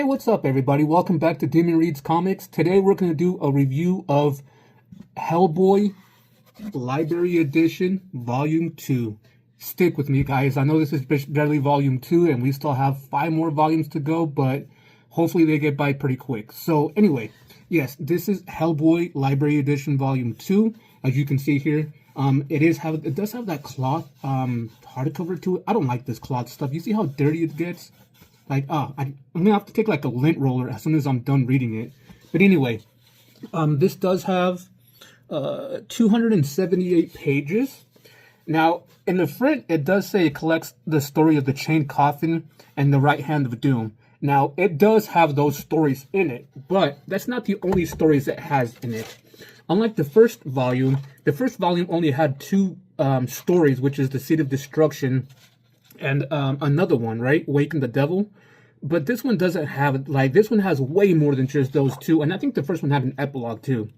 Hey, what's up, everybody? Welcome back to Demon Reads Comics. Today we're going to do a review of Hellboy Library Edition Volume 2. Stick with me, guys. I know this is barely Volume 2, and we still have 5 more volumes to go, but hopefully they get by pretty quick. So, anyway, yes, this is Hellboy Library Edition Volume 2. As you can see here, it does have that cloth hardcover to it. I don't like this cloth stuff. You see how dirty it gets? Like, I'm gonna have to take like a lint roller as soon as I'm done reading it. But anyway, this does have 278 pages. Now, in the front, it does say it collects the story of the chained coffin and the right hand of doom. Now, it does have those stories in it, but that's not the only stories it has in it. Unlike the first volume only had 2 stories, which is the Seed of Destruction and another one, right? Awaken the Devil. But this one doesn't have, like, this one has way more than just those 2. And I think the first one had an epilogue too.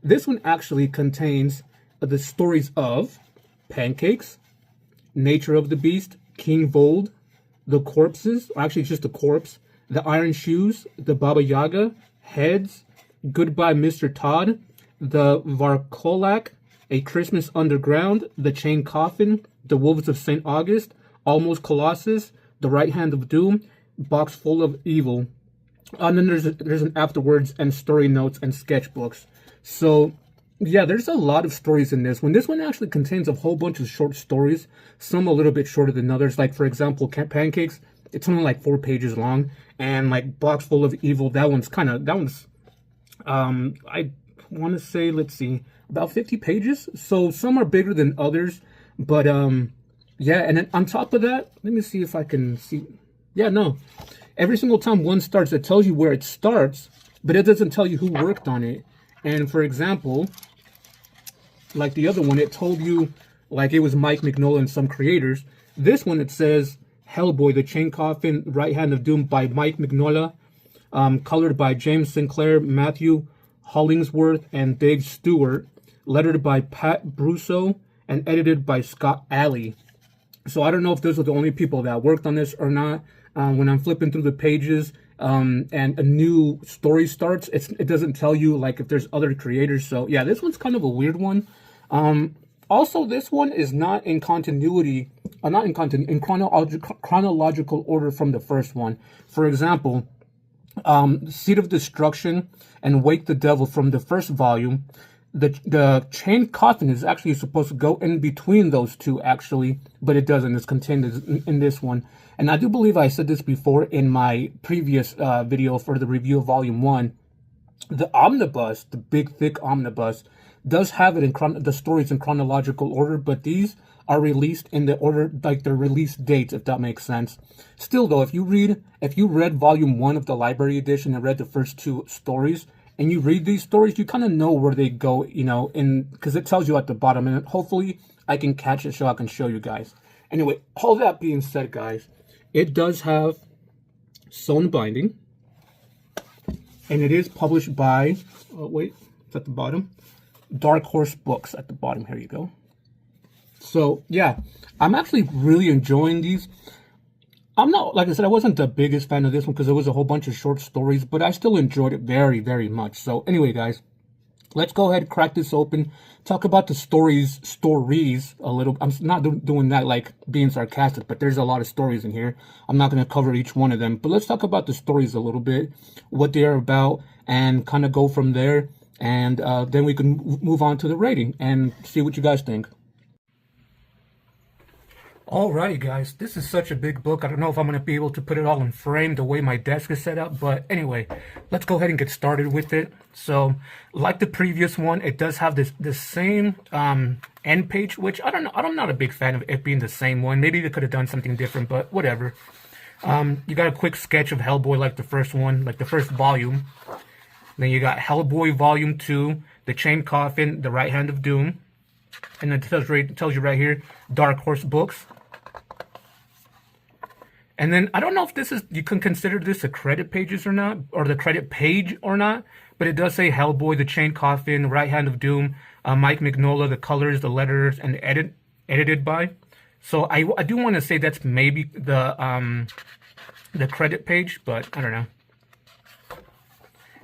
This one actually contains the stories of Pancakes, Nature of the Beast, King Vold, the corpses, or actually just the corpse, the Iron Shoes, the Baba Yaga, Heads, Goodbye Mr. Todd, the Varcolac, A Christmas Underground, the Chained Coffin, the Wolves of St. August, Almost Colossus, The Right Hand of Doom, Box Full of Evil. And then there's an afterwards and story notes and sketchbooks. So yeah, there's a lot of stories in this one. This one actually contains a whole bunch of short stories, some a little bit shorter than others. Like, for example, Pancakes, it's only like 4 pages long. And like Box Full of Evil, I want to say, let's see, about 50 pages. So some are bigger than others, but yeah, and then on top of that, let me see if I can see. Yeah, no. Every single time one starts, it tells you where it starts, but it doesn't tell you who worked on it. And for example, like the other one, it told you like it was Mike Mignola and some creators. This one, it says Hellboy, the Chained Coffin, Right Hand of Doom by Mike Mignola, colored by James Sinclair, Matthew Hollingsworth, and Dave Stewart, lettered by Pat Brusso, and edited by Scott Alley. So I don't know if those are the only people that worked on this or not. When I'm flipping through the pages and a new story starts, it doesn't tell you like if there's other creators. So yeah, this one's kind of a weird one. Also, this one is not in continuity, in chronological order from the first one. For example, Seed of Destruction and Wake the Devil from the first volume. The Chained Coffin is actually supposed to go in between those 2, actually, but it doesn't. It's contained in this one. And I do believe I said this before in my previous video for the review of Volume 1. The omnibus, the big, thick omnibus, does have it in the stories in chronological order, but these are released in the order, like the release dates, if that makes sense. Still, though, if you read Volume 1 of the Library Edition and read the first 2 stories, and you read these stories, you kind of know where they go, you know, because it tells you at the bottom, and hopefully I can catch it so I can show you guys. Anyway, all that being said, guys, it does have sewn binding, and it is published by, oh wait, it's at the bottom, Dark Horse Books at the bottom. Here you go. So yeah, I'm actually really enjoying these. I'm not, like I said, I wasn't the biggest fan of this one because there was a whole bunch of short stories, but I still enjoyed it very, very much. So anyway, guys, let's go ahead and crack this open, talk about the stories a little. I'm not doing that like being sarcastic, but there's a lot of stories in here. I'm not going to cover each one of them, but let's talk about the stories a little bit, what they're about, and kind of go from there. And then we can move on to the rating and see what you guys think. Alrighty, guys, this is such a big book. I don't know if I'm going to be able to put it all in frame the way my desk is set up, but anyway, let's go ahead and get started with it. So, like the previous one, it does have the same end page, which I don't know. I'm not a big fan of it being the same one. Maybe they could have done something different, but whatever. You got a quick sketch of Hellboy like the first one, like the first volume. Then you got Hellboy Volume 2, The Chained Coffin, The Right Hand of Doom. And it tells you right here, Dark Horse Books. And then I don't know if you can consider this a credit pages or not, or the credit page or not, but it does say Hellboy, The Chained Coffin, Right Hand of Doom, Mike Mignola, the colors, the letters, and edited by. So I do want to say that's maybe the credit page, but I don't know.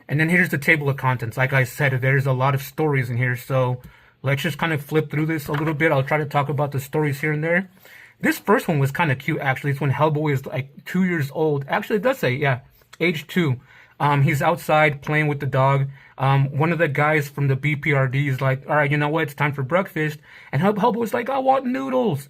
And then here's the table of contents. Like I said, there's a lot of stories in here, so let's just kind of flip through this a little bit. I'll try to talk about the stories here and there. This first one was kind of cute, actually. It's when Hellboy is like 2 years old. Actually, it does say, yeah, age 2. He's outside playing with the dog. One of the guys from the BPRD is like, all right, you know what? It's time for breakfast. And Hellboy's like, I want noodles.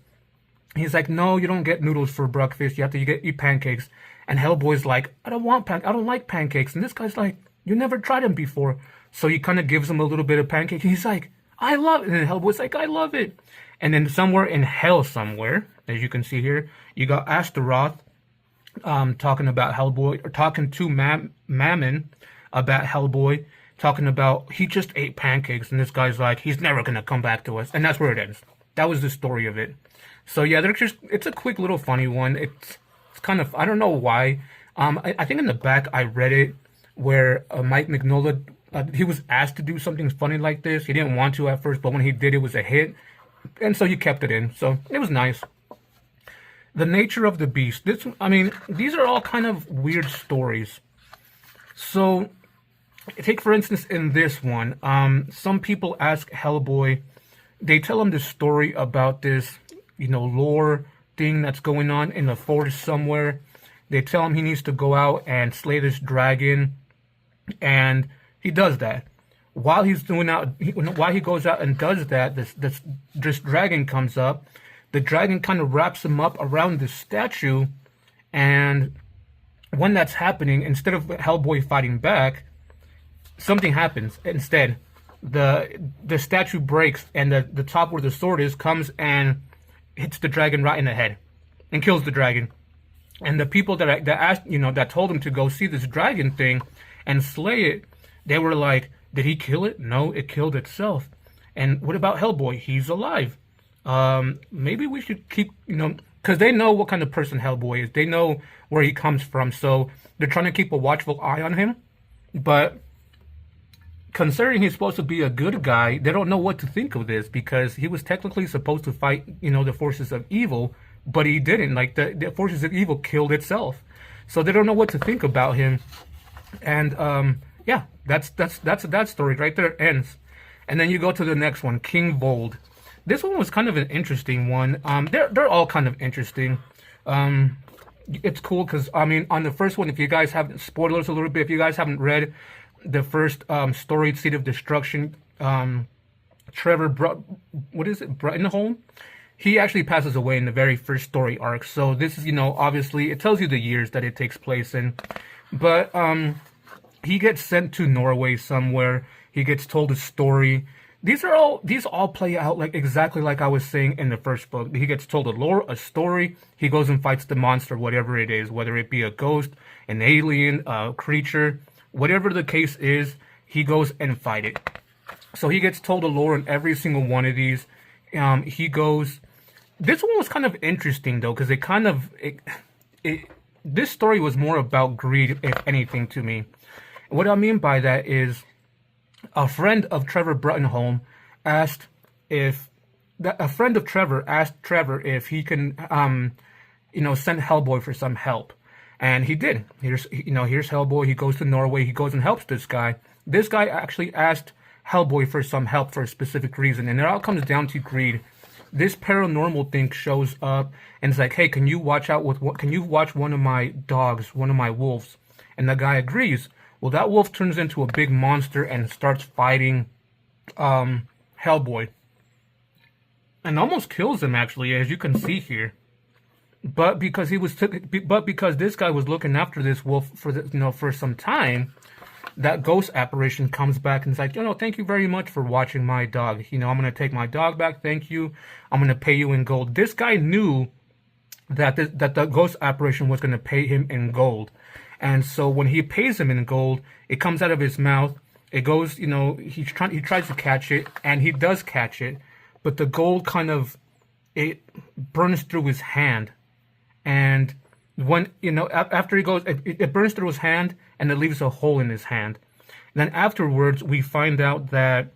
He's like, no, you don't get noodles for breakfast. You have to eat pancakes. And Hellboy's like, I don't like pancakes. And this guy's like, you never tried them before. So he kind of gives him a little bit of pancake. He's like, I love it. And Hellboy's like, I love it. And then somewhere in hell somewhere, as you can see here, you got Astaroth talking about Hellboy, or talking to Mammon about Hellboy, talking about he just ate pancakes. And this guy's like, he's never going to come back to us. And that's where it ends. That was the story of it. So yeah, it's a quick little funny one. It's kind of, I don't know why. I think in the back I read it where Mike Mignola, he was asked to do something funny like this. He didn't want to at first, but when he did, it was a hit. And so he kept it in. So it was nice. The nature of the beast. These are all kind of weird stories. So take, for instance, in this one, some people ask Hellboy, they tell him the story about this, lore thing that's going on in the forest somewhere. They tell him he needs to go out and slay this dragon, and he does that. While he's doing that, while he goes out and does that, this dragon comes up. The dragon kind of wraps him up around the statue, and when that's happening, instead of Hellboy fighting back, something happens. Instead, the statue breaks, and the top where the sword is comes and hits the dragon right in the head, and kills the dragon. And the people that asked, that told him to go see this dragon thing and slay it, they were like, did he kill it? No, it killed itself. And what about Hellboy? He's alive. Maybe we should keep, because they know what kind of person Hellboy is. They know where he comes from. So they're trying to keep a watchful eye on him. But considering he's supposed to be a good guy, they don't know what to think of this, because he was technically supposed to fight, the forces of evil, but he didn't. Like, the forces of evil killed itself. So they don't know what to think about him. And, yeah, that's that story right there. It ends. And then you go to the next one, King Bold. This one was kind of an interesting one. They're all kind of interesting. It's cool because, on the first one, if you guys haven't, spoilers a little bit, if you guys haven't read the first story, Seed of Destruction, Trevor Bruttenholm, he actually passes away in the very first story arc. So this is, obviously, it tells you the years that it takes place in. But, he gets sent to Norway somewhere. He gets told a story. These all play out like exactly like I was saying in the first book. He gets told a story. He goes and fights the monster, whatever it is, whether it be a ghost, an alien, a creature, whatever the case is, he goes and fight it. So he gets told a lore in every single one of these. He goes. This one was kind of interesting though, because this story was more about greed, if anything, to me. What I mean by that is, a friend of Trevor Bruttenholm asked Trevor if he can, send Hellboy for some help, and he did. Here's Hellboy. He goes to Norway. He goes and helps this guy. This guy actually asked Hellboy for some help for a specific reason, and it all comes down to greed. This paranormal thing shows up and it's like, hey, can you watch one of my dogs, one of my wolves? And the guy agrees. Well, that wolf turns into a big monster and starts fighting Hellboy. And almost kills him, actually, as you can see here. But because this guy was looking after this wolf for some time, that ghost apparition comes back and is like, thank you very much for watching my dog. I'm going to take my dog back. Thank you. I'm going to pay you in gold. This guy knew that the ghost apparition was going to pay him in gold. And so when he pays him in gold, it comes out of his mouth. It goes, he tries to catch it, and he does catch it. But the gold it burns through his hand. And when, after he goes, it burns through his hand, and it leaves a hole in his hand. And then afterwards, we find out that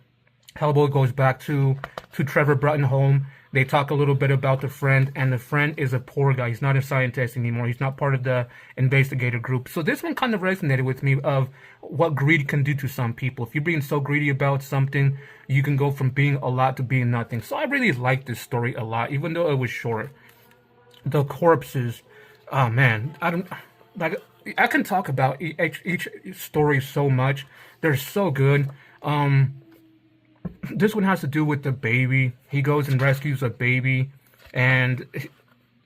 Hellboy goes back to Trevor Bruttenholm. They talk a little bit about the friend, and the friend is a poor guy. He's not a scientist anymore. He's not part of the investigator group. So this one kind of resonated with me of what greed can do to some people. If you're being so greedy about something, you can go from being a lot to being nothing. So I really liked this story a lot, even though it was short. The corpses, oh man, I can talk about each story so much. They're so good. This one has to do with the baby. He goes and rescues a baby, and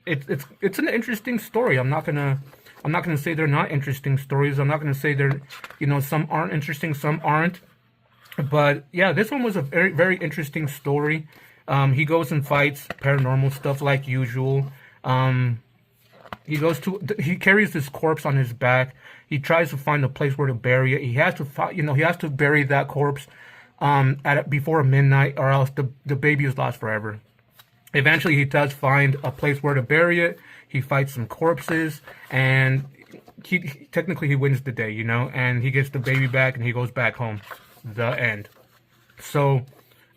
it's an interesting story. I'm not gonna say they're not interesting stories. I'm not gonna say they're, some aren't interesting, some aren't. But yeah, this one was a very, very interesting story. He goes and fights paranormal stuff like usual. He carries this corpse on his back. He tries to find a place where to bury it. He has to bury that corpse before midnight, or else the baby is lost forever. Eventually, he does find a place where to bury it. He fights some corpses, and technically he wins the day, and he gets the baby back, and he goes back home. The end. So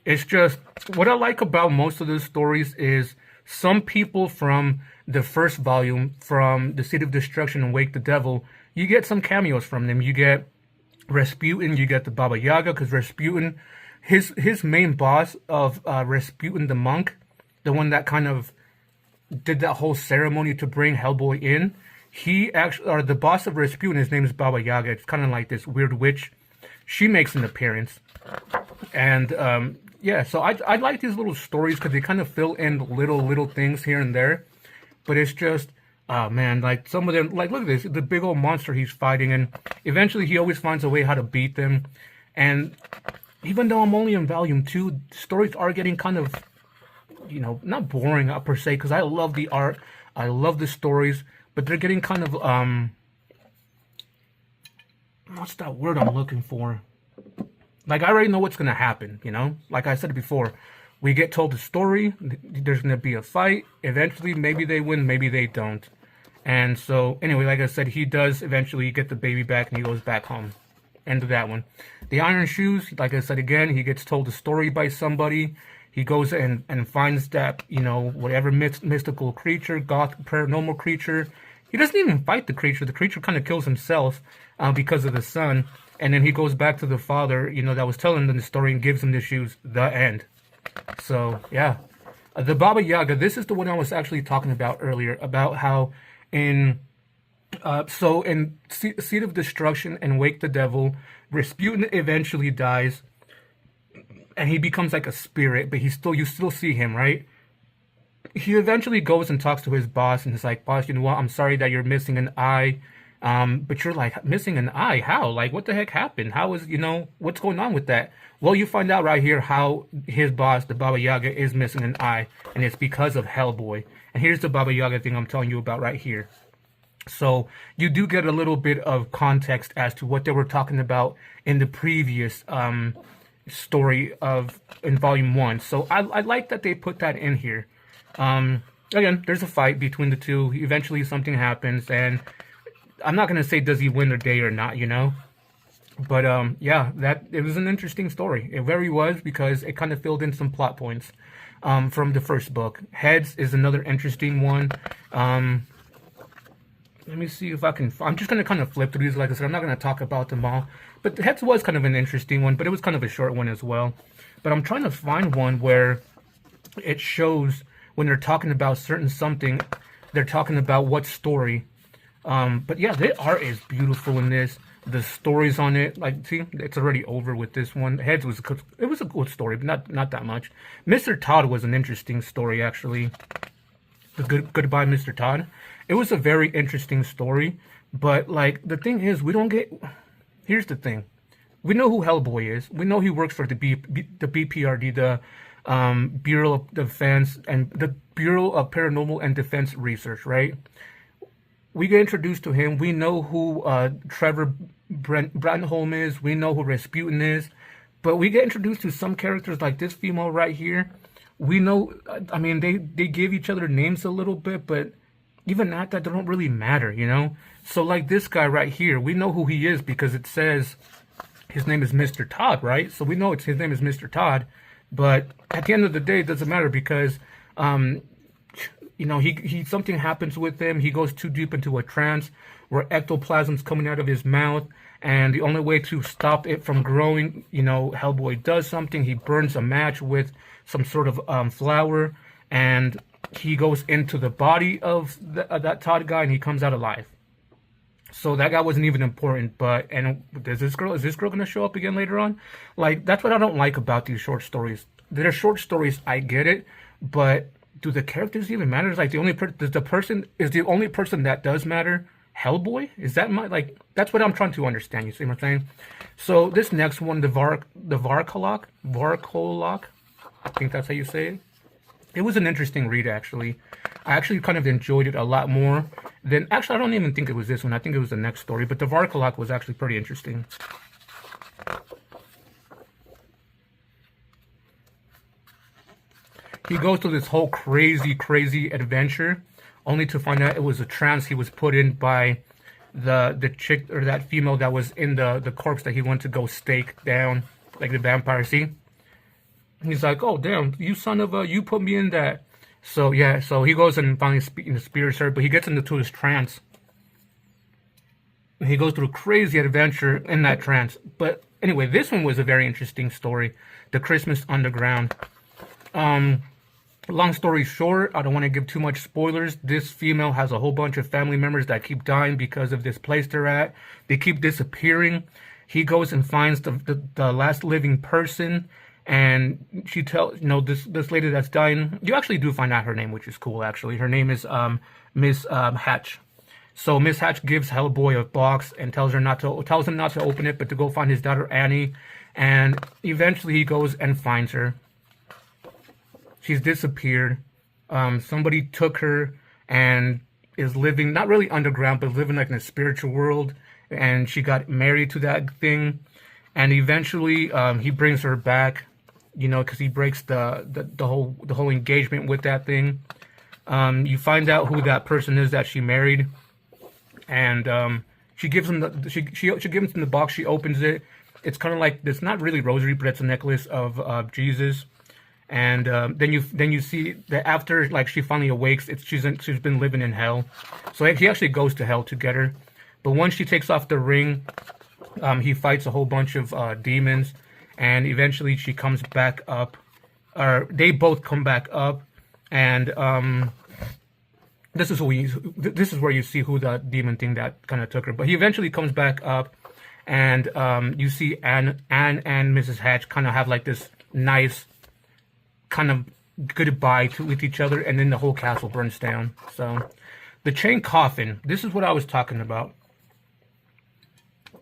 it's just what I like about most of those stories is some people from the first volume, from The Seed of Destruction and Wake the Devil, you get some cameos from them. You get Rasputin, you get the Baba Yaga, because Rasputin, his main boss of Rasputin the monk, the one that kind of did that whole ceremony to bring Hellboy in, the boss of Rasputin, his name is Baba Yaga. It's kind of like this weird witch. She makes an appearance. And yeah, so I like these little stories because they kind of fill in little things here and there. But it's just, man, like some of them, like look at this, the big old monster he's fighting, and eventually he always finds a way how to beat them. And even though I'm only in volume 2, stories are getting kind of, not boring per se, because I love the art, I love the stories, but they're getting kind of, what's that word I'm looking for? Like, I already know what's going to happen, Like I said before, we get told the story, there's going to be a fight, eventually maybe they win, maybe they don't. And so, anyway, like I said, he does eventually get the baby back, and he goes back home. End of that one. The Iron Shoes, like I said again, he gets told the story by somebody. He goes and finds that, whatever mystical creature, goth, paranormal creature. He doesn't even fight the creature. The creature kind of kills himself because of the sun. And then he goes back to the father, that was telling them the story, and gives him the shoes. The end. So, yeah. The Baba Yaga, this is the one I was actually talking about earlier, about how in Seed of Destruction and Wake the Devil, Rasputin eventually dies, and he becomes like a spirit, but you still see him, right? He eventually goes and talks to his boss, and he's like, boss, you know what, I'm sorry that you're missing an eye. But you're like, missing an eye? How? Like, what the heck happened? How is, what's going on with that? Well, you find out right here how his boss, the Baba Yaga, is missing an eye, and it's because of Hellboy. And here's the Baba Yaga thing I'm telling you about right here. So you do get a little bit of context as to what they were talking about in the previous story in volume 1. So I like that they put that in here. Again, there's a fight between the two. Eventually something happens, and I'm not going to say does he win the day or not, But yeah, it was an interesting story. It very was, because it kind of filled in some plot points from the first book. Heads is another interesting one. Let me see if I can. I'm just going to kind of flip through these. Like I said, I'm not going to talk about them all. But Heads was kind of an interesting one, but it was kind of a short one as well. But I'm trying to find one where it shows when they're talking about certain something, they're talking about what story. But yeah, the art is beautiful in this. The stories on it, like, see, it's already over with this one. Heads was a good story, but not that much. Mr. Todd was an interesting story, actually. The Goodbye, Mr. Todd. It was a very interesting story, but like the thing is, we don't get. Here's the thing: we know who Hellboy is. We know he works for the BPRD, the Bureau of Defense, and the Bureau of Paranormal and Defense Research, right? We get introduced to him. We know who Trevor Brandholm is. We know who Rasputin is. But we get introduced to some characters like this female right here. We know, I mean, they give each other names a little bit, but even that don't really matter, So like this guy right here, we know who he is because it says his name is Mr. Todd, right? So we know his name is Mr. Todd. But at the end of the day, it doesn't matter because he something happens with him. He goes too deep into a trance where ectoplasm's coming out of his mouth, and the only way to stop it from growing, Hellboy does something. He burns a match with some sort of flour, and he goes into the body of that Todd guy, and he comes out alive. So that guy wasn't even important, and is this girl going to show up again later on? Like, that's what I don't like about these short stories. They're short stories, I get it, but do the characters even matter? It's like the only person that does matter Hellboy? Is that that's what I'm trying to understand, you see what I'm saying? So this next one, the Varcolac, I think that's how you say it. It was an interesting read, actually. I actually kind of enjoyed it a lot more than... Actually, I don't even think it was this one. I think it was the next story. But the Varcolac was actually pretty interesting. He goes through this whole crazy adventure, only to find out it was a trance he was put in by the chick, or that female that was in the corpse that he went to go stake down, like the vampire. See? He's like, oh, damn, you son of a... You put me in that. So, yeah, so he goes and finally spirits her, but he gets into his trance. And he goes through a crazy adventure in that trance. But anyway, this one was a very interesting story. The Christmas Underground. Long story short, I don't want to give too much spoilers. This female has a whole bunch of family members that keep dying because of this place they're at. They keep disappearing. He goes and finds the last living person. And she tells, this lady that's dying, you actually do find out her name, which is cool, actually. Her name is Miss Hatch. So Miss Hatch gives Hellboy a box and tells him not to open it, but to go find his daughter Annie. And eventually he goes and finds her. She's disappeared. Somebody took her and is living, not really underground, but living like in a spiritual world. And she got married to that thing. And eventually he brings her back. Because he breaks the whole engagement with that thing. You find out who that person is that she married, and she gives him she gives him the box. She opens it. It's kind of like this, not really rosary, but it's a necklace of Jesus. And then you see that after she finally awakes, she's been living in hell. So he actually goes to hell to get her. But once she takes off the ring, he fights a whole bunch of demons. And eventually she comes back up, or they both come back up, and this is where you see who the demon thing that kind of took her. But he eventually comes back up, and you see Anne and Mrs. Hatch kind of have like this nice kind of goodbye with each other, and then the whole castle burns down. So the chain coffin. This is what I was talking about.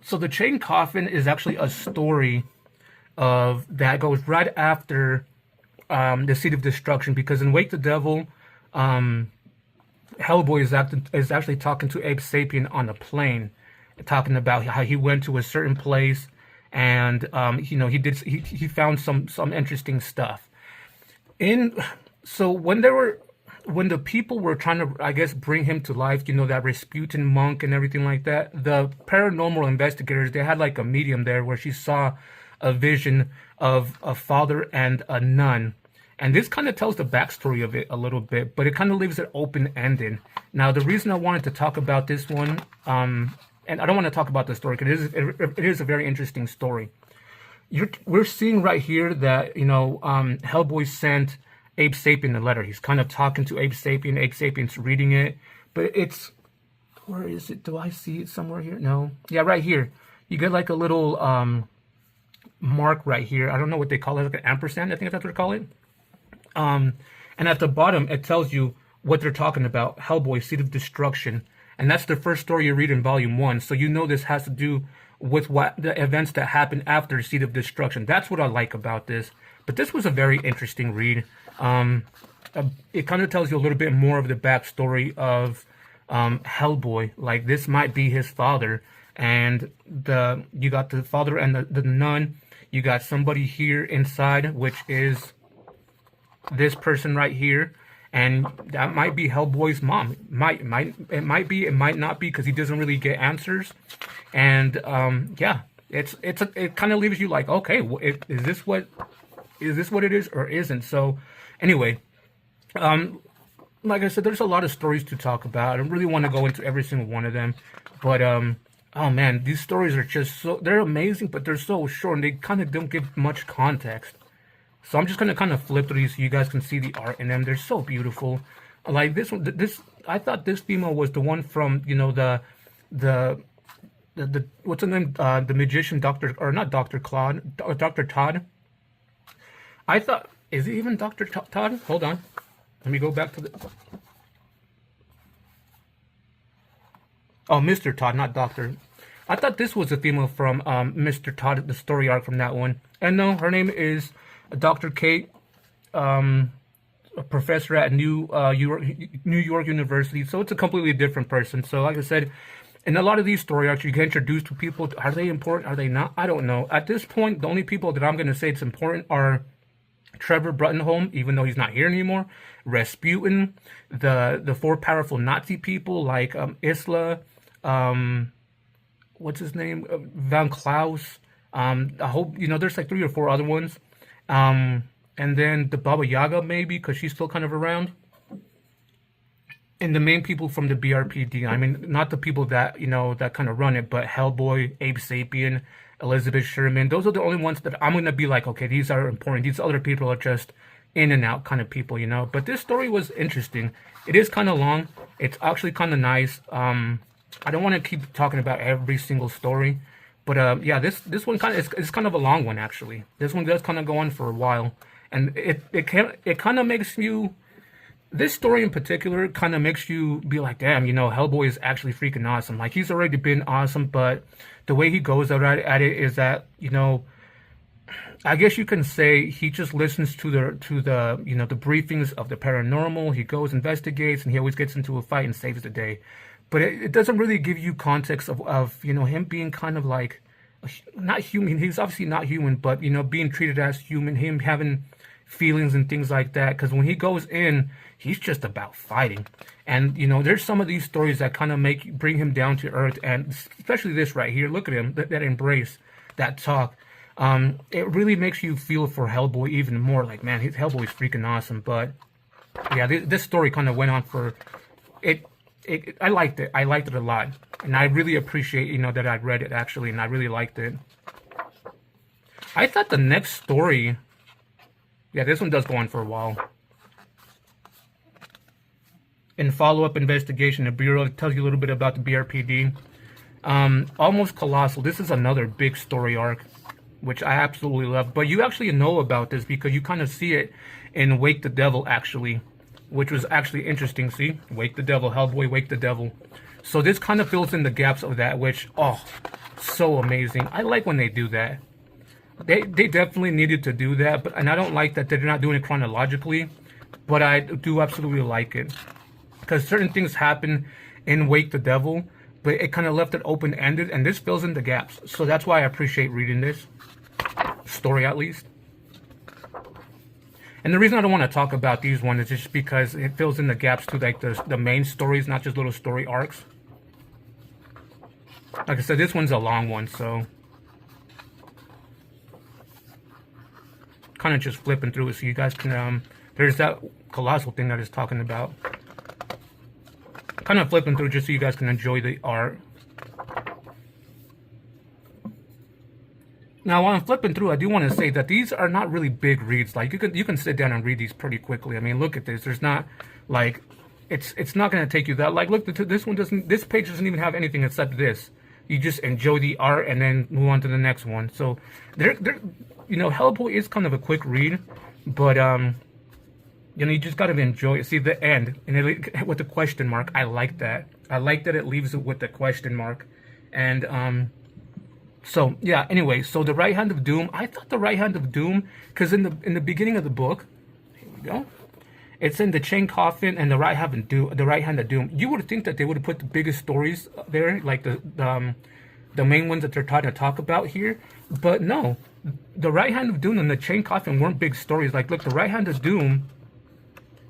So the chain coffin is actually a story of that goes right after the Seed of Destruction, because in Wake the Devil, Hellboy is actually talking to Abe Sapien on a plane, talking about how he went to a certain place, and he found some interesting stuff. So when the people were trying to, I guess, bring him to life, that Rasputin monk and everything like that, the paranormal investigators, they had like a medium there where she saw a vision of a father and a nun. And this kind of tells the backstory of it a little bit, but it kind of leaves it open-ended. Now, the reason I wanted to talk about this one, and I don't want to talk about the story, because it is a very interesting story. We're seeing right here that, Hellboy sent Abe Sapien a letter. He's kind of talking to Abe Sapien. Abe Sapien's reading it. But where is it? Do I see it somewhere here? No. Yeah, right here. You get like a little mark right here. I don't know what they call it, like an ampersand, I think that's what they call it. And at the bottom, it tells you what they're talking about. Hellboy, Seed of Destruction. And that's the first story you read in Volume 1. So this has to do with what the events that happened after Seed of Destruction. That's what I like about this. But this was a very interesting read. It kind of tells you a little bit more of the backstory of Hellboy. Like, this might be his father. And you got the father and the nun. You got somebody here inside, which is this person right here. And that might be Hellboy's mom. It might be, it might not be, because he doesn't really get answers. And yeah, it kind of leaves you like, okay, is this what it is or isn't? So anyway, Like I said, there's a lot of stories to talk about. I don't really want to go into every single one of them, but oh man, these stories are just they're amazing, but they're so short and they kind of don't give much context. So I'm just gonna kind of flip through these so you guys can see the art in them. They're so beautiful. Like this one, I thought this female was the one from, you know, the what's her name? The magician, Doctor, or not Doctor Claude, Doctor Todd. I thought, is it even Doctor Todd? Hold on, let me go back to the. Oh, Mr. Todd, not Doctor. I thought this was a female from Mr. Todd, the story arc from that one. And no, her name is Dr. Kate, a professor at New York University. So it's a completely different person. So like I said, in a lot of these story arcs, you get introduced to people. Are they important? Are they not? I don't know. At this point, the only people that I'm going to say it's important are Trevor Bruttenholm, even though he's not here anymore, Rasputin, the four powerful Nazi people like Isla, what's his name, Van Klaus. I hope, you know, there's like 3 or 4 other ones, and then the Baba Yaga maybe, because she's still kind of around. And the main people from the BRPD, I mean, not the people that, you know, that kind of run it, but Hellboy, Abe Sapien, Elizabeth Sherman. Those are the only ones that I'm going to be like, okay, these are important. These other people are just in and out kind of people, you know. But this story was interesting. It is kind of long. It's actually kind of nice. I don't want to keep talking about every single story. But yeah, this one kind of it's kind of a long one, actually. This one does kind of go on for a while. And it kind of makes you... This story in particular kind of makes you be like, damn, you know, Hellboy is actually freaking awesome. Like, he's already been awesome, but the way he goes at it is that, you know, I guess you can say he just listens to the you know, the briefings of the paranormal. He goes, investigates, and he always gets into a fight and saves the day. But it doesn't really give you context of you know, him being kind of like, not human. He's obviously not human, but, you know, being treated as human, him having feelings and things like that. Because when he goes in, he's just about fighting. And, you know, there's some of these stories that kind of bring him down to earth. And especially this right here. Look at him, that embrace, that talk. It really makes you feel for Hellboy even more. Like, man, Hellboy's freaking awesome. But yeah, this story kind of went on for it. I liked it. I liked it a lot. And I really appreciate, you know, that I read it, actually. And I really liked it. I thought the next story... Yeah, this one does go on for a while. In follow-up investigation, the Bureau tells you a little bit about the BRPD. Almost Colossal. This is another big story arc, which I absolutely love. But you actually know about this because you kind of see it in Wake the Devil, actually, which was actually interesting. See? Wake the Devil, Hellboy, Wake the Devil. So this kind of fills in the gaps of that, which, oh, so amazing. I like when they do that. They definitely needed to do that, and I don't like that they're not doing it chronologically, but I do absolutely like it. Because certain things happen in Wake the Devil, but it kind of left it open-ended, and this fills in the gaps. So that's why I appreciate reading this story, at least. And the reason I don't want to talk about these ones is just because it fills in the gaps to like the main stories, not just little story arcs. Like I said, this one's a long one, so... kind of just flipping through it so you guys can there's that Colossal thing that I was talking about. Kind of flipping through just so you guys can enjoy the art. Now while I'm flipping through, I do want to say that these are not really big reads. Like you can sit down and read these pretty quickly. I mean, look at this. There's not like it's not going to take you that, like, look, this one doesn't, this page doesn't even have anything except this. You just enjoy the art and then move on to the next one. So they're you know, Hellboy is kind of a quick read, but you know, you just gotta enjoy it. See the end and with the question mark. I like that. I like that it leaves it with the question mark. And so yeah. Anyway, so the Right Hand of Doom. I thought the Right Hand of Doom, because in the beginning of the book, here we go. It's in the Chain Coffin and the Right Hand of Doom. The Right Hand of Doom. You would think that they would have put the biggest stories there, like the main ones that they're trying to talk about here, but no. The Right Hand of Doom and the Chain Coffin weren't big stories. Like, look, the Right Hand of Doom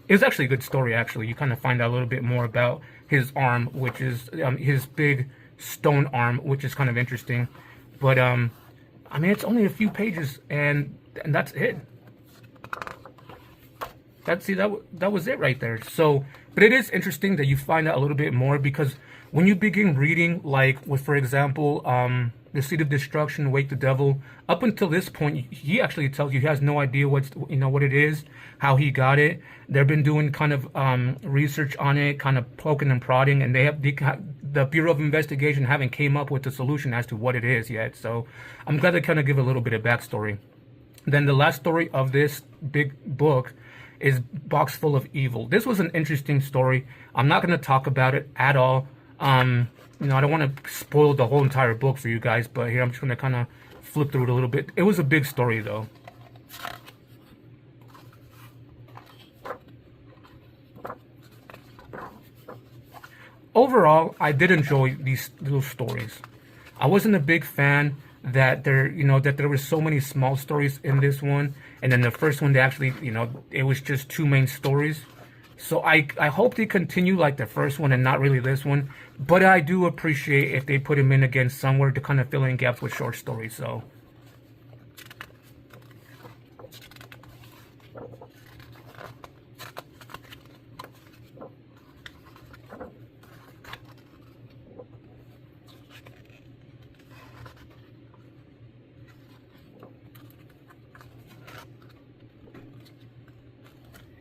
is actually a good story, actually. You kind of find out a little bit more about his arm, which is his big stone arm, which is kind of interesting. But, I mean, it's only a few pages, and that's it. That was it right there. So, but it is interesting that you find out a little bit more, because when you begin reading, like with, for example, the Seed of Destruction, Wake the Devil, up until this point, he actually tells you he has no idea what it is, how he got it. They've been doing kind of research on it, kind of poking and prodding, and the Bureau of Investigation haven't came up with the solution as to what it is yet. So I'm glad to kind of give a little bit of backstory. Then the last story of this big book is Box Full of Evil. This was an interesting story. I'm not going to talk about it at all. I don't want to spoil the whole entire book for you guys, but here I'm just going to kind of flip through it a little bit. It was a big story, though. Overall, I did enjoy these little stories. I wasn't a big fan that there were so many small stories in this one, and then the first one, they actually, it was just two main stories. So I hope they continue like the first one and not really this one, but I do appreciate if they put him in again somewhere to kind of fill in gaps with short stories. So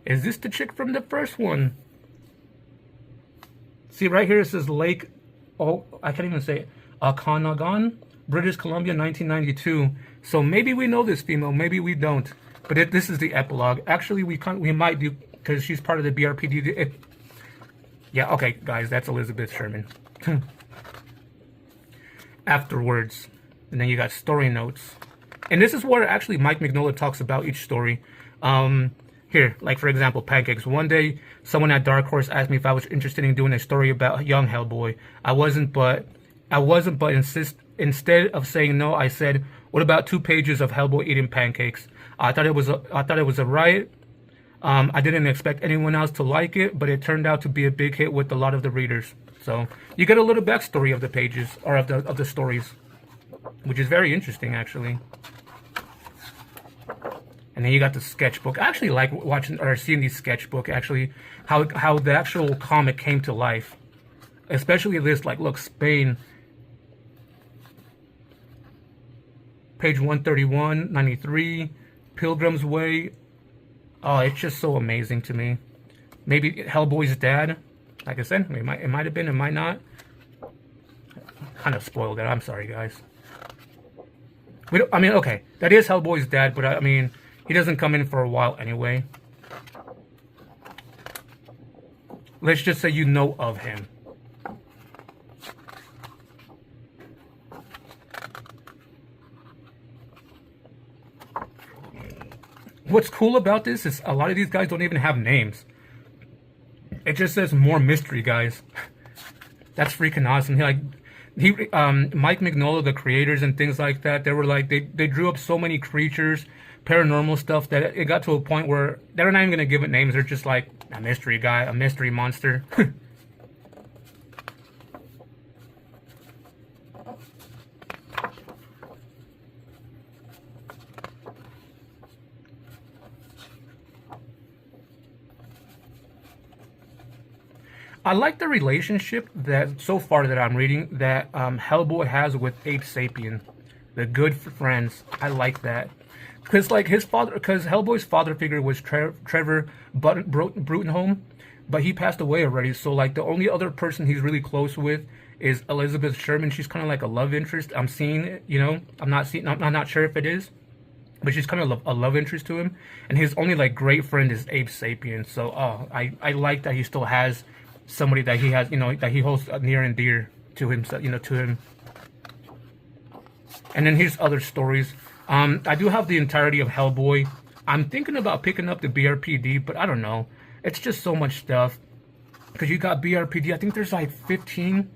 is this the chick from the first one? See, right here it says Lake, oh, I can't even say it, Okanagan, British Columbia, 1992. So maybe we know this female, maybe we don't. But this is the epilogue. Actually, we might do, because she's part of the BRPD. Yeah, okay, guys, that's Elizabeth Sherman. Afterwards. And then you got story notes. And this is where actually Mike Mignola talks about each story. Here, like for example, Pancakes. One day, someone at Dark Horse asked me if I was interested in doing a story about young Hellboy. I wasn't, but instead of saying no, I said, "What about 2 pages of Hellboy eating pancakes?" I thought it was a riot. I didn't expect anyone else to like it, but it turned out to be a big hit with a lot of the readers. So you get a little backstory of the pages, or of the stories, which is very interesting, actually. And then you got the sketchbook. I actually like watching or seeing these sketchbook, actually, how the actual comic came to life. Especially this, like, look, Spain. Page 131, 93, Pilgrim's Way. Oh, it's just so amazing to me. Maybe Hellboy's dad. Like I said, it might have been, it might not. Kind of spoiled it. I'm sorry, guys. Okay, that is Hellboy's dad, but I mean, he doesn't come in for a while anyway. Let's just say you know of him. What's cool about this is a lot of these guys don't even have names. It just says more mystery guys. That's freaking awesome. Mike Mignola, the creators and things like that, they were like, they drew up so many creatures, paranormal stuff, that it got to a point where they're not even going to give it names. They're just like, a mystery guy, a mystery monster. I like the relationship that, so far that I'm reading, that Hellboy has with Ape Sapien. The good friends. I like that. Because like Hellboy's father figure was Trevor Brutenholm, but he passed away already. So like the only other person he's really close with is Elizabeth Sherman. She's kind of like a love interest. I'm seeing it, I'm not sure if it is, but she's kind of a love interest to him. And his only like great friend is Ape Sapien. So I like that he still has somebody that he has, that he holds near and dear to himself, to him. And then here's other stories. I do have the entirety of Hellboy. I'm thinking about picking up the BRPD, but I don't know. It's just so much stuff. Because you got BRPD, I think there's like 10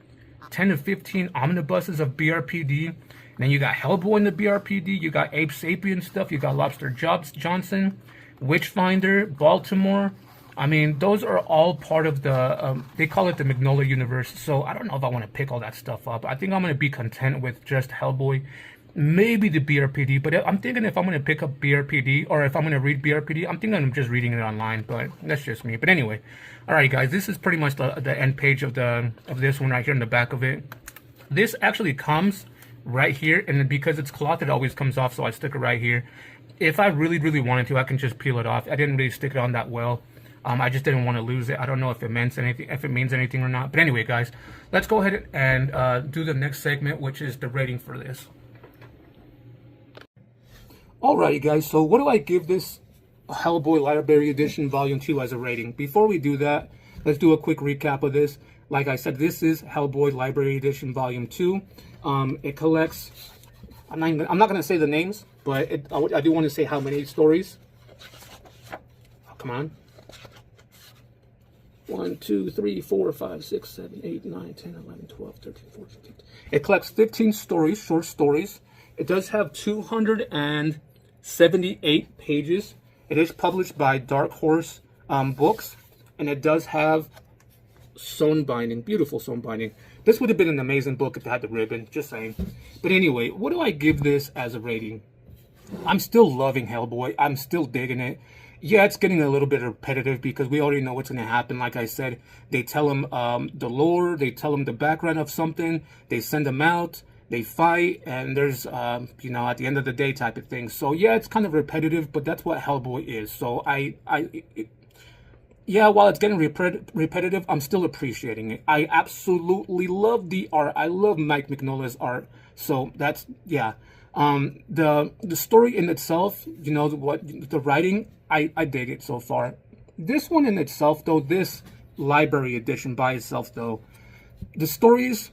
to 15 omnibuses of BRPD. And then you got Hellboy in the BRPD. You got Ape Sapien stuff. You got Lobster Johnson, Witchfinder, Baltimore. I mean, those are all part of the, they call it the Mignola universe. So I don't know if I want to pick all that stuff up. I think I'm going to be content with just Hellboy. maybe the BRPD, but I'm thinking if I'm going to pick up BRPD or if I'm going to read BRPD, I'm thinking I'm just reading it online, but that's just me. But anyway, all right, guys, this is pretty much the end page of this one right here in the back of it. This actually comes right here, and because it's cloth, it always comes off, so I stick it right here. If I really, really wanted to, I can just peel it off. I didn't really stick it on that well. I just didn't want to lose it. I don't know if it means anything or not. But anyway, guys, let's go ahead and do the next segment, which is the rating for this. Alrighty, guys, so what do I give this Hellboy Library Edition Volume 2 as a rating? Before we do that, let's do a quick recap of this. Like I said, this is Hellboy Library Edition Volume 2. It collects, I'm not going to say the names, but I do want to say how many stories. Oh, come on. 1, 2, 3, 4, 5, 6, 7, 8, 9, 10, 11, 12, 13, 14, 15. It collects 15 stories, short stories. It does have 278 pages. It is published by Dark Horse Books, and it does have sewn binding, beautiful sewn binding. This would have been an amazing book if it had the ribbon, just saying. But anyway, what do I give this as a rating? I'm still loving Hellboy. I'm still digging it. Yeah, it's getting a little bit repetitive because we already know what's going to happen. Like I said, they tell him the lore, they tell him the background of something, they send him out, they fight, and there's, you know, at the end of the day type of thing. So yeah, it's kind of repetitive, but that's what Hellboy is. So yeah, while it's getting repetitive, I'm still appreciating it. I absolutely love the art. I love Mike Mignola's art. So that's, yeah. The story in itself, you know, the writing, I dig it so far. This one in itself, though, this library edition by itself, though, the stories,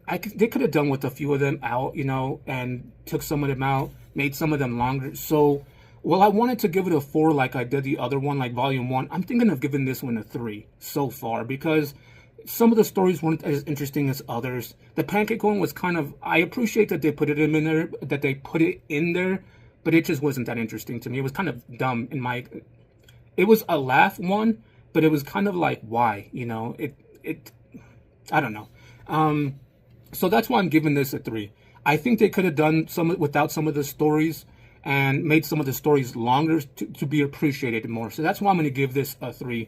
they could have done with a few of them out, you know, and took some of them out, made some of them longer. So, well, I wanted to give it a 4 like I did the other one, like Volume 1. I'm thinking of giving this one a 3 so far because some of the stories weren't as interesting as others. The Pancake one was kind of, I appreciate that they put it in there, but it just wasn't that interesting to me. It was kind of dumb in my, it was a laugh one, but it was kind of like, why, you know, I don't know. So that's why I'm giving this a 3. I think they could have done without some of the stories and made some of the stories longer to be appreciated more. So that's why I'm going to give this a 3.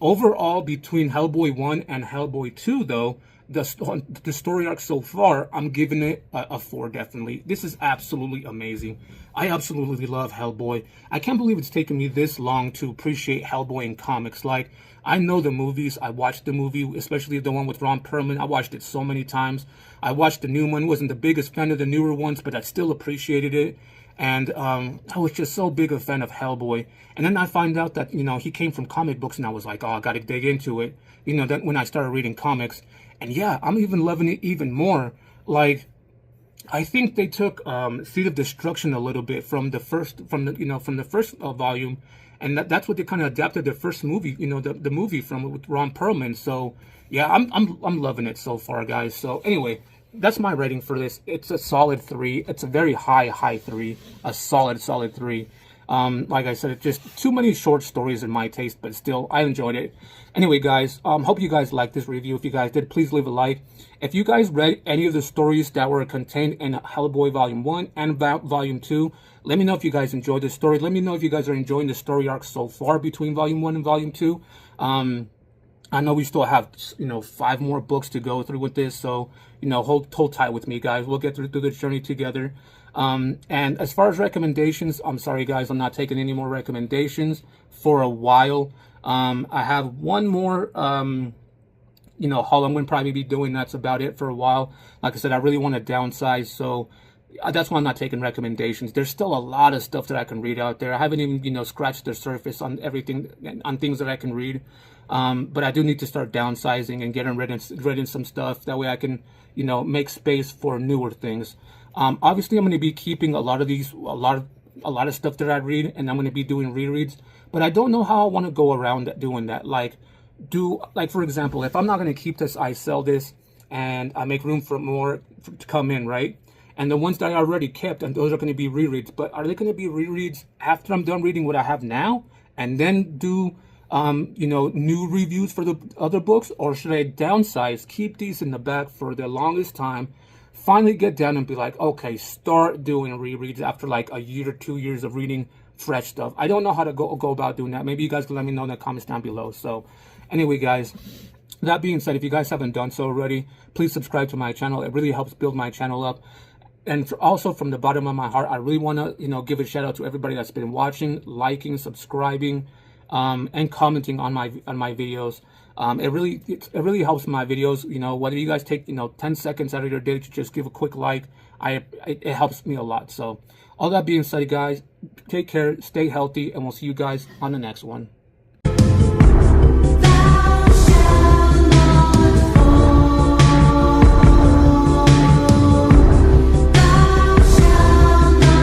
Overall, between Hellboy 1 and Hellboy 2, though, the story arc so far, I'm giving it a 4, definitely. This is absolutely amazing. I absolutely love Hellboy. I can't believe it's taken me this long to appreciate Hellboy in comics. Like, I know the movies. I watched the movie, especially the one with Ron Perlman. I watched it so many times. I watched the new one. Wasn't the biggest fan of the newer ones, but I still appreciated it. And I was just so big a fan of Hellboy. And then I find out that, you know, he came from comic books, and I was like, oh, I got to dig into it. You know, that when I started reading comics. And yeah, I'm even loving it even more. Like, I think they took Seed of Destruction a little bit from the first volume, and that's what they kind of adapted the first movie, you know, the movie from with Ron Perlman. So yeah, I'm loving it so far, guys. So anyway, that's my rating for this. It's a solid 3. It's a very high 3. A solid 3. Like I said, it's just too many short stories in my taste, but still, I enjoyed it. Anyway, guys, hope you guys liked this review. If you guys did, please leave a like. If you guys read any of the stories that were contained in Hellboy Volume 1 and Volume 2, let me know if you guys enjoyed the story. Let me know if you guys are enjoying the story arc so far between Volume 1 and Volume 2. I know we still have, you know, 5 more books to go through with this, so, you know, hold tight with me, guys. We'll get through the journey together. And as far as recommendations, I'm sorry, guys, I'm not taking any more recommendations for a while. I have one more, you know, haul I'm going to probably be doing. That's about it for a while. Like I said, I really want to downsize, so that's why I'm not taking recommendations. There's still a lot of stuff that I can read out there. I haven't even, you know, scratched the surface on everything, on things that I can read. But I do need to start downsizing and getting rid of some stuff. That way I can, you know, make space for newer things. Obviously, I'm going to be keeping a lot of stuff that I read, and I'm going to be doing rereads. But I don't know how I want to go around doing that. Like, for example, if I'm not going to keep this, I sell this, and I make room for more to come in, right? And the ones that I already kept, and those are going to be rereads. But are they going to be rereads after I'm done reading what I have now, and then do, you know, new reviews for the other books? Or should I downsize, keep these in the back for the longest time, finally get down and be like, okay, start doing rereads after like a year or 2 years of reading fresh stuff. I don't know how to go about doing that. Maybe you guys can let me know in the comments down below. So anyway, guys, that being said, if you guys haven't done so already, please subscribe to my channel. It really helps build my channel up. And also from the bottom of my heart, I really want to, give a shout out to everybody that's been watching, liking, subscribing, and commenting on my videos. It really helps my videos. Whether you guys take 10 seconds out of your day to just give a quick like, it helps me a lot. So all that being said, guys, take care, stay healthy, and we'll see you guys on the next one.